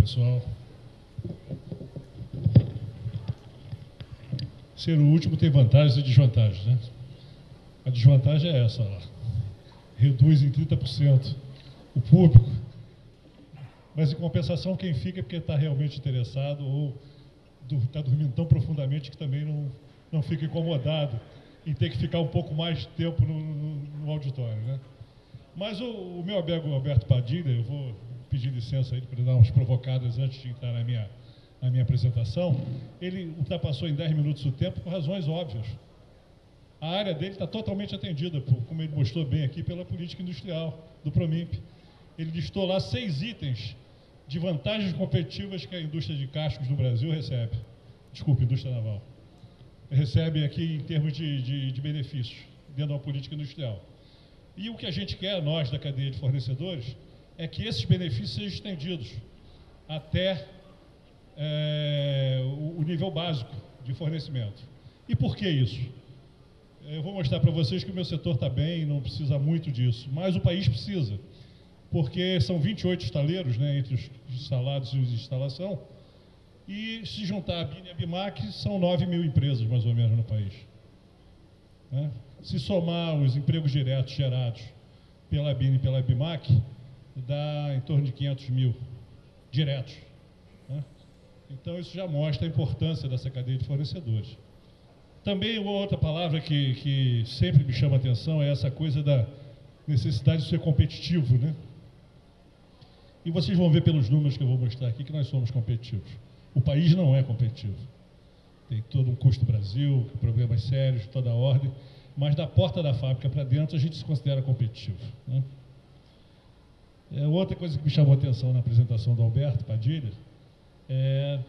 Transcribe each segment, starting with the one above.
pessoal. Ser o último tem vantagens e desvantagens, né? A desvantagem é essa, lá. Reduz em 30% o público, mas em compensação quem fica é porque está realmente interessado ou está dormindo tão profundamente que também não fica incomodado em ter que ficar um pouco mais de tempo no auditório, né? Mas o meu amigo Alberto Padilha, eu vou pedir licença aí para dar umas provocadas antes de entrar na minha apresentação. Ele ultrapassou em 10 minutos o tempo por razões óbvias. A área dele está totalmente atendida, como ele mostrou bem aqui, pela política industrial do Promimp. Ele listou lá 6 itens de vantagens competitivas que a indústria de cascos no Brasil recebe. Desculpe, indústria naval. Recebe aqui em termos de benefícios dentro da política industrial. E o que a gente quer, nós da cadeia de fornecedores, é que esses benefícios sejam estendidos até o nível básico de fornecimento. E por que isso? Eu vou mostrar para vocês que o meu setor está bem, não precisa muito disso, mas o país precisa, porque são 28 estaleiros, né, entre os instalados e os de instalação, e se juntar a BIN e a BIMAC, são 9 mil empresas, mais ou menos, no país. Né? Se somar os empregos diretos gerados pela BIN e pela BIMAC, dá em torno de 500 mil diretos. Né? Então, isso já mostra a importância dessa cadeia de fornecedores. Também uma outra palavra que sempre me chama a atenção é essa coisa da necessidade de ser competitivo, né? E vocês vão ver pelos números que eu vou mostrar aqui que nós somos competitivos. O país não é competitivo. Tem todo um custo Brasil, problemas sérios, toda a ordem, mas da porta da fábrica para dentro a gente se considera competitivo. Né? Outra coisa que me chamou a atenção na apresentação do Alberto Padilha é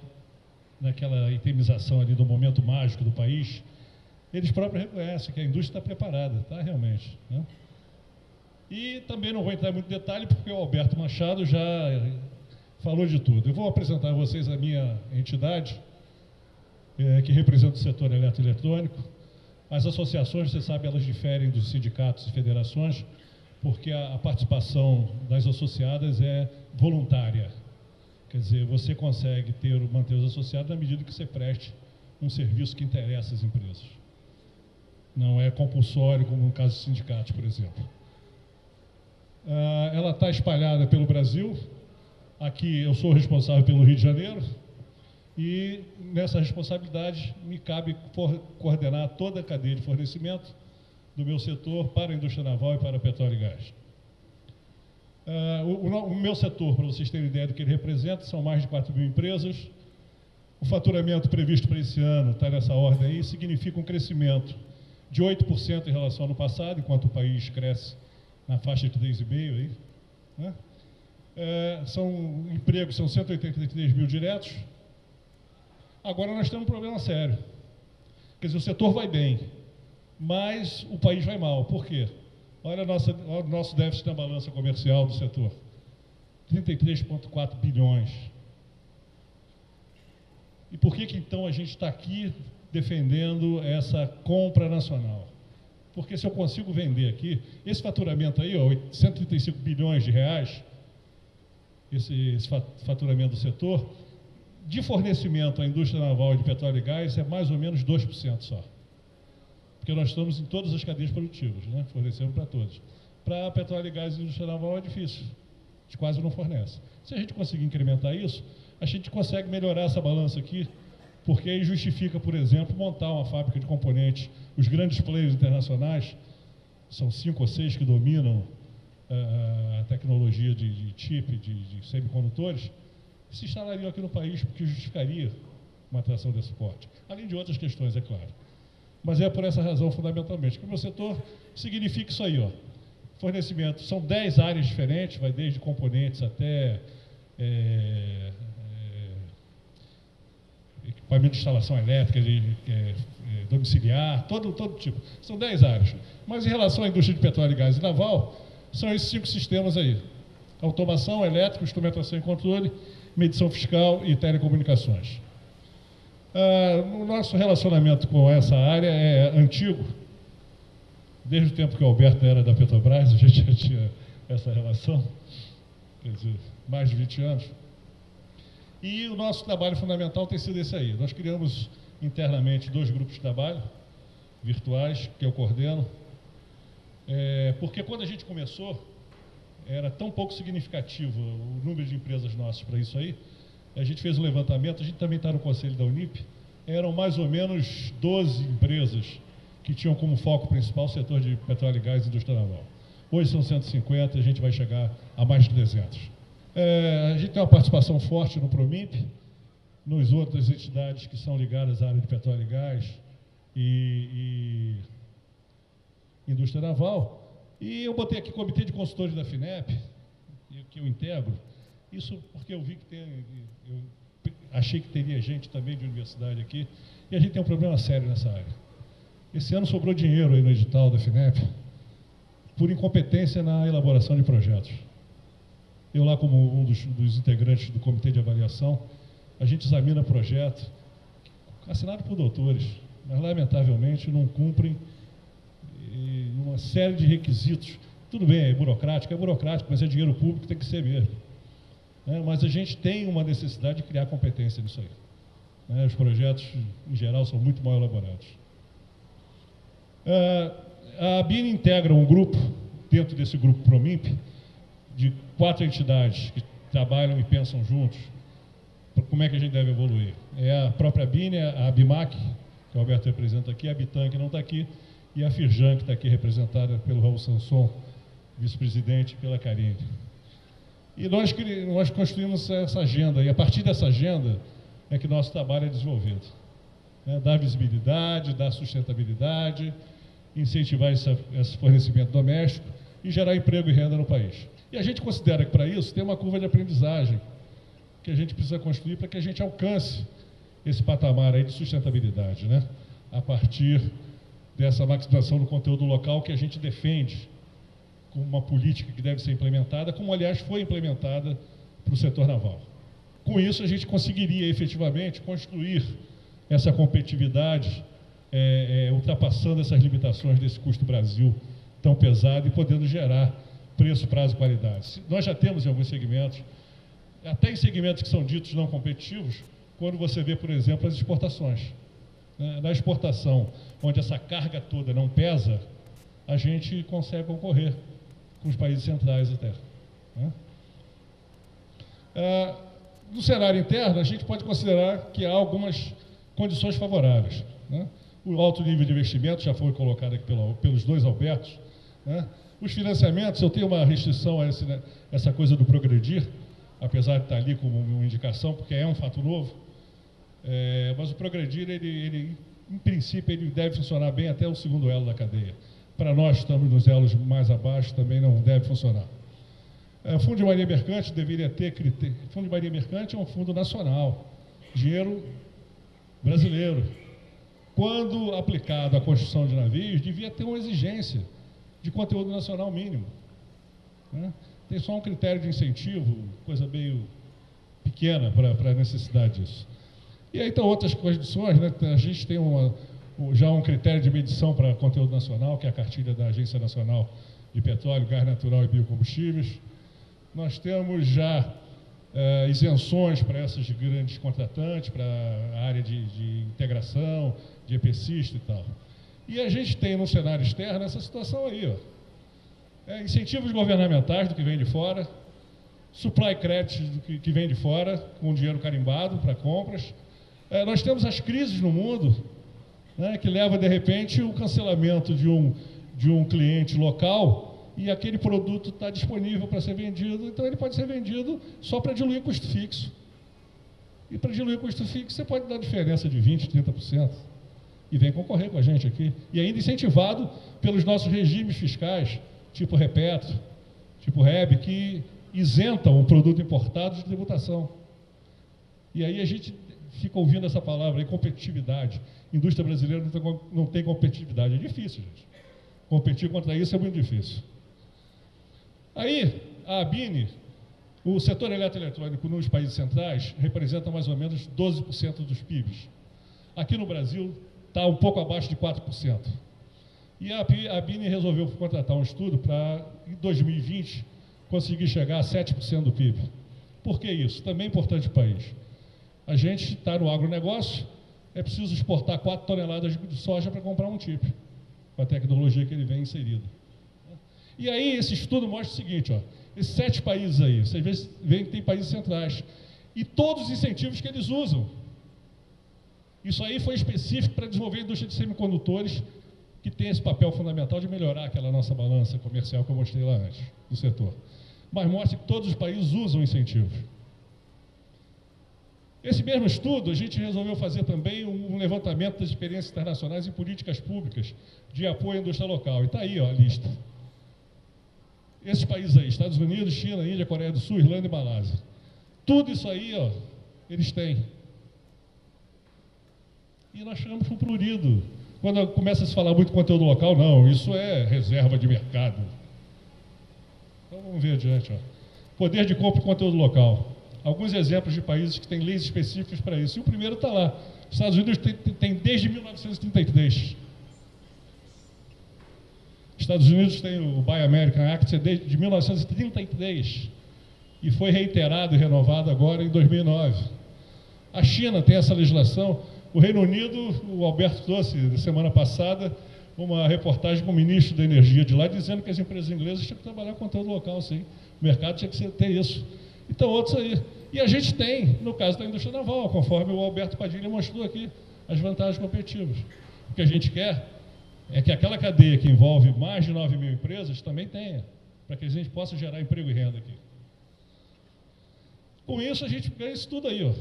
naquela itemização ali do momento mágico do país, eles próprios reconhecem que a indústria está preparada, está realmente. Né? E também não vou entrar em muito detalhe, porque o Alberto Machado já falou de tudo. Eu vou apresentar a vocês a minha entidade, que representa o setor eletroeletrônico. As associações, você sabe, elas diferem dos sindicatos e federações, porque a participação das associadas é voluntária. Quer dizer, você consegue manter os associados na medida que você preste um serviço que interessa às empresas. Não é compulsório, como no caso dos sindicatos, por exemplo. Ela está espalhada pelo Brasil. Aqui eu sou responsável pelo Rio de Janeiro e nessa responsabilidade me cabe coordenar toda a cadeia de fornecimento do meu setor para a indústria naval e para petróleo e gás. O meu setor, para vocês terem ideia do que ele representa, são mais de 4 mil empresas. O faturamento previsto para esse ano, está nessa ordem aí, significa um crescimento de 8% em relação ao ano passado, enquanto o país cresce na faixa de 3,5%. Aí, né? São empregos, são 183 mil diretos. Agora nós temos um problema sério. Quer dizer, o setor vai bem, mas o país vai mal. Por quê? Olha o nosso déficit na balança comercial do setor, 33,4 bilhões. E por que então a gente está aqui defendendo essa compra nacional? Porque se eu consigo vender aqui, esse faturamento aí, ó, 135 bilhões de reais, esse faturamento do setor, de fornecimento à indústria naval e de petróleo e gás, é mais ou menos 2% só. Porque nós estamos em todas as cadeias produtivas, né? Fornecemos para todos. Para petróleo e gás e indústria naval é difícil, a gente quase não fornece. Se a gente conseguir incrementar isso, a gente consegue melhorar essa balança aqui, porque aí justifica, por exemplo, montar uma fábrica de componentes. Os grandes players internacionais, são 5 ou 6 que dominam a tecnologia de chip, de semicondutores, se instalariam aqui no país, porque justificaria uma atração desse porte. Além de outras questões, é claro. Mas é por essa razão, fundamentalmente, que o meu setor significa isso aí, ó. Fornecimento, são 10 áreas diferentes, vai desde componentes até equipamento de instalação elétrica, domiciliar, todo tipo. São 10 áreas. Mas em relação à indústria de petróleo, gás e naval, são esses 5 sistemas aí. Automação, elétrica, instrumentação e controle, medição fiscal e telecomunicações. O nosso relacionamento com essa área é antigo. Desde o tempo que o Alberto era da Petrobras, a gente já tinha essa relação, quer dizer, mais de 20 anos. E o nosso trabalho fundamental tem sido esse aí. Nós criamos internamente 2 grupos de trabalho virtuais, que eu coordeno, porque quando a gente começou, era tão pouco significativo o número de empresas nossas para isso aí. A gente fez um levantamento, a gente também está no conselho da Unip, eram mais ou menos 12 empresas que tinham como foco principal o setor de petróleo e gás e indústria naval. Hoje são 150, a gente vai chegar a mais de 300. A gente tem uma participação forte no Promimp, nas outras entidades que são ligadas à área de petróleo e gás e indústria naval. E eu botei aqui o Comitê de Consultores da FINEP, que eu integro, isso porque eu vi que eu achei que teria gente também de universidade aqui, e a gente tem um problema sério nessa área. Esse ano sobrou dinheiro aí no edital da FINEP por incompetência na elaboração de projetos. Eu lá, como um dos integrantes do Comitê de Avaliação, a gente examina projeto assinado por doutores, mas lamentavelmente não cumprem uma série de requisitos. Tudo bem, é burocrático, mas é dinheiro público, tem que ser mesmo. Mas a gente tem uma necessidade de criar competência nisso aí. Os projetos, em geral, são muito mal elaborados. A ABIN integra um grupo, dentro desse grupo Promimp, de 4 entidades que trabalham e pensam juntos como é que a gente deve evoluir. É a própria ABIN, a ABIMAC, que o Alberto representa aqui, a Abitan, que não está aqui, e a Firjan, que está aqui representada pelo Raul Sanson, vice-presidente, e pela Karine. E nós construímos essa agenda, e a partir dessa agenda é que nosso trabalho é desenvolvido. Dar visibilidade, dar sustentabilidade, incentivar esse fornecimento doméstico e gerar emprego e renda no país. E a gente considera que, para isso, tem uma curva de aprendizagem que a gente precisa construir para que a gente alcance esse patamar aí de sustentabilidade, a partir dessa maximização do conteúdo local que a gente defende como uma política que deve ser implementada, como, aliás, foi implementada para o setor naval. Com isso, a gente conseguiria, efetivamente, construir essa competitividade, ultrapassando essas limitações desse custo Brasil tão pesado e podendo gerar preço, prazo e qualidade. Nós já temos em alguns segmentos, até em segmentos que são ditos não competitivos, quando você vê, por exemplo, as exportações. Na exportação, onde essa carga toda não pesa, a gente consegue concorrer com os países centrais até. No cenário interno, a gente pode considerar que há algumas condições favoráveis. O alto nível de investimento já foi colocado aqui pelos 2 Albertos. Os financiamentos, eu tenho uma restrição a essa coisa do progredir, apesar de estar ali como uma indicação, porque é um fato novo. Mas o progredir, ele, em princípio, ele deve funcionar bem até o 2º elo da cadeia. Para nós, estamos nos elos mais abaixo, também não deve funcionar. O Fundo de Marinha Mercante deveria ter critério. O Fundo de Marinha Mercante é um fundo nacional, dinheiro brasileiro. Quando aplicado à construção de navios, devia ter uma exigência de conteúdo nacional mínimo. Tem só um critério de incentivo, coisa meio pequena para a necessidade disso. E aí estão outras condições, a gente tem já um critério de medição para conteúdo nacional, que é a cartilha da Agência Nacional de Petróleo, Gás Natural e Biocombustíveis. Nós temos já isenções para essas grandes contratantes, para a área de integração, de EPCista e tal. E a gente tem no cenário externo essa situação aí, incentivos governamentais do que vem de fora, supply credit do que vem de fora, com dinheiro carimbado para compras. Nós temos as crises no mundo, que leva, de repente, o cancelamento de um cliente local e aquele produto está disponível para ser vendido, então ele pode ser vendido só para diluir custo fixo. E para diluir custo fixo, você pode dar diferença de 20%, 30%. E vem concorrer com a gente aqui. E ainda incentivado pelos nossos regimes fiscais, tipo Repetro, tipo REB, que isentam o produto importado de tributação. E aí a gente fica ouvindo essa palavra aí, competitividade. Indústria brasileira não tem competitividade. É difícil, gente. Competir contra isso é muito difícil. Aí, a ABIN, o setor eletroeletrônico nos países centrais, representa mais ou menos 12% dos PIBs. Aqui no Brasil, está um pouco abaixo de 4%. E a ABIN resolveu contratar um estudo para, em 2020, conseguir chegar a 7% do PIB. Por que isso? Também é importante para o país. A gente está no agronegócio, é preciso exportar 4 toneladas de soja para comprar um chip, com a tecnologia que ele vem inserido. E aí esse estudo mostra o seguinte, ó, esses 7 países aí, vocês veem que tem países centrais, e todos os incentivos que eles usam. Isso aí foi específico para desenvolver a indústria de semicondutores, que tem esse papel fundamental de melhorar aquela nossa balança comercial que eu mostrei lá antes, do setor. Mas mostra que todos os países usam incentivos. Esse mesmo estudo, a gente resolveu fazer também um levantamento das experiências internacionais em políticas públicas de apoio à indústria local. E está aí, ó, a lista. Esses países aí, Estados Unidos, China, Índia, Coreia do Sul, Irlanda e Malásia. Tudo isso aí, ó, eles têm. E nós chegamos para o prurido. Quando começa a se falar muito conteúdo local, não, isso é reserva de mercado. Então vamos ver adiante, ó. Poder de compra e conteúdo local. Alguns exemplos de países que têm leis específicas para isso. E o primeiro está lá. Os Estados Unidos tem desde 1933. Estados Unidos tem o Buy American Act desde 1933 e foi reiterado e renovado agora em 2009. A China tem essa legislação. O Reino Unido, o Alberto trouxe, na semana passada, uma reportagem com o ministro da Energia de lá, dizendo que as empresas inglesas tinham que trabalhar com conteúdo local, sim. O mercado tinha que ter isso. Então, outros aí. E a gente tem, no caso da indústria naval, conforme o Alberto Padilha mostrou aqui, as vantagens competitivas. O que a gente quer é que aquela cadeia que envolve mais de 9 mil empresas também tenha, para que a gente possa gerar emprego e renda aqui. Com isso, a gente ganha isso tudo aí, ó.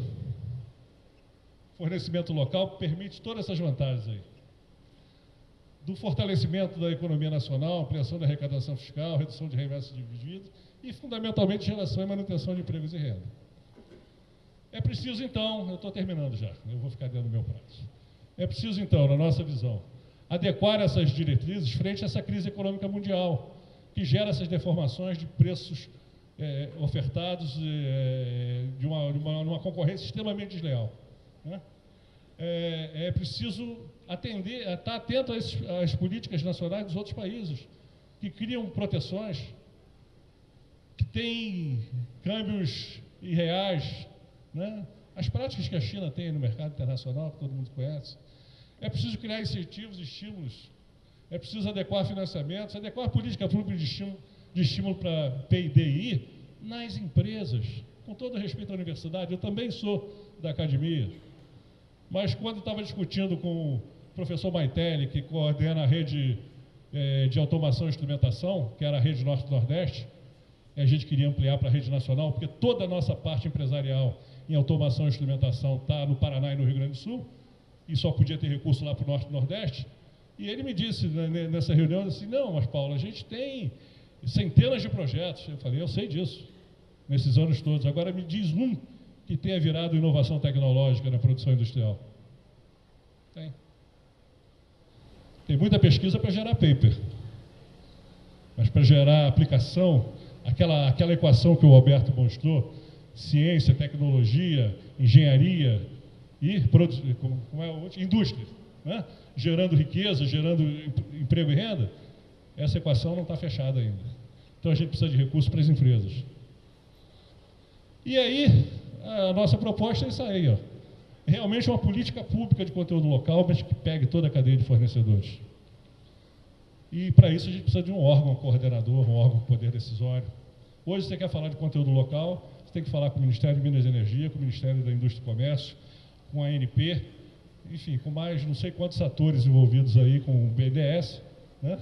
Fornecimento local permite todas essas vantagens aí. Do fortalecimento da economia nacional, ampliação da arrecadação fiscal, redução de reinvestimento de indivíduos e, fundamentalmente, geração e manutenção de empregos e renda. É preciso, então, eu estou terminando já, eu vou ficar dentro do meu prazo. É preciso, então, na nossa visão, adequar essas diretrizes frente a essa crise econômica mundial, que gera essas deformações de preços ofertados de uma concorrência extremamente desleal. Né? É preciso estar atento às políticas nacionais dos outros países, que criam proteções, que têm câmbios irreais, né? As práticas que a China tem no mercado internacional, que todo mundo conhece. É preciso criar incentivos, estímulos, é preciso adequar financiamentos, adequar a política pública de estímulo para PIDI nas empresas, com todo respeito à universidade. Eu também sou da academia, mas quando estava discutindo com o professor Maitelli, que coordena a rede de automação e instrumentação, que era a rede Norte-Nordeste, e a gente queria ampliar para a rede nacional, porque toda a nossa parte empresarial em automação e instrumentação está no Paraná e no Rio Grande do Sul, e só podia ter recurso lá para o Norte e Nordeste. E ele me disse nessa reunião assim, não, mas Paulo, a gente tem centenas de projetos. Eu falei, eu sei disso, nesses anos todos. Agora me diz um que tenha virado inovação tecnológica na produção industrial. Tem muita pesquisa para gerar paper, mas para gerar aplicação, aquela equação que o Alberto mostrou, ciência, tecnologia, engenharia e indústria, né? Gerando riqueza, gerando emprego e renda, essa equação não está fechada ainda. Então a gente precisa de recursos para as empresas. E aí, a nossa proposta é isso aí, ó. Realmente uma política pública de conteúdo local, mas que pegue toda a cadeia de fornecedores. E para isso a gente precisa de um órgão coordenador, um órgão com poder decisório. Hoje você quer falar de conteúdo local, você tem que falar com o Ministério de Minas e Energia, com o Ministério da Indústria e Comércio, com a ANP, enfim, com mais não sei quantos atores envolvidos aí, com o BNDES, né?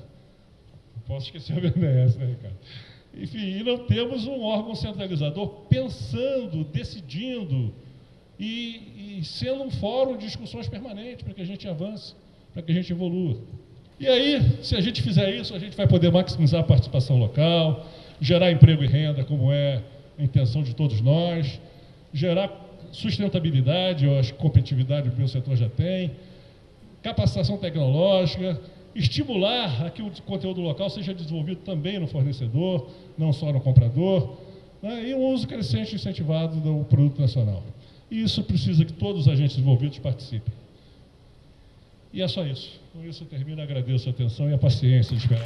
Não posso esquecer o BNDES, né, Ricardo? Enfim, e não temos um órgão centralizador pensando, decidindo e sendo um fórum de discussões permanentes para que a gente avance, para que a gente evolua. E aí, se a gente fizer isso, a gente vai poder maximizar a participação local, gerar emprego e renda, como é a intenção de todos nós, gerar sustentabilidade, eu acho que competitividade o meu setor já tem, capacitação tecnológica, estimular a que o conteúdo local seja desenvolvido também no fornecedor, não só no comprador, né, e um uso crescente e incentivado do produto nacional. E isso precisa que todos os agentes envolvidos participem. E é só isso. Com isso eu termino, agradeço a atenção e a paciência de esperar.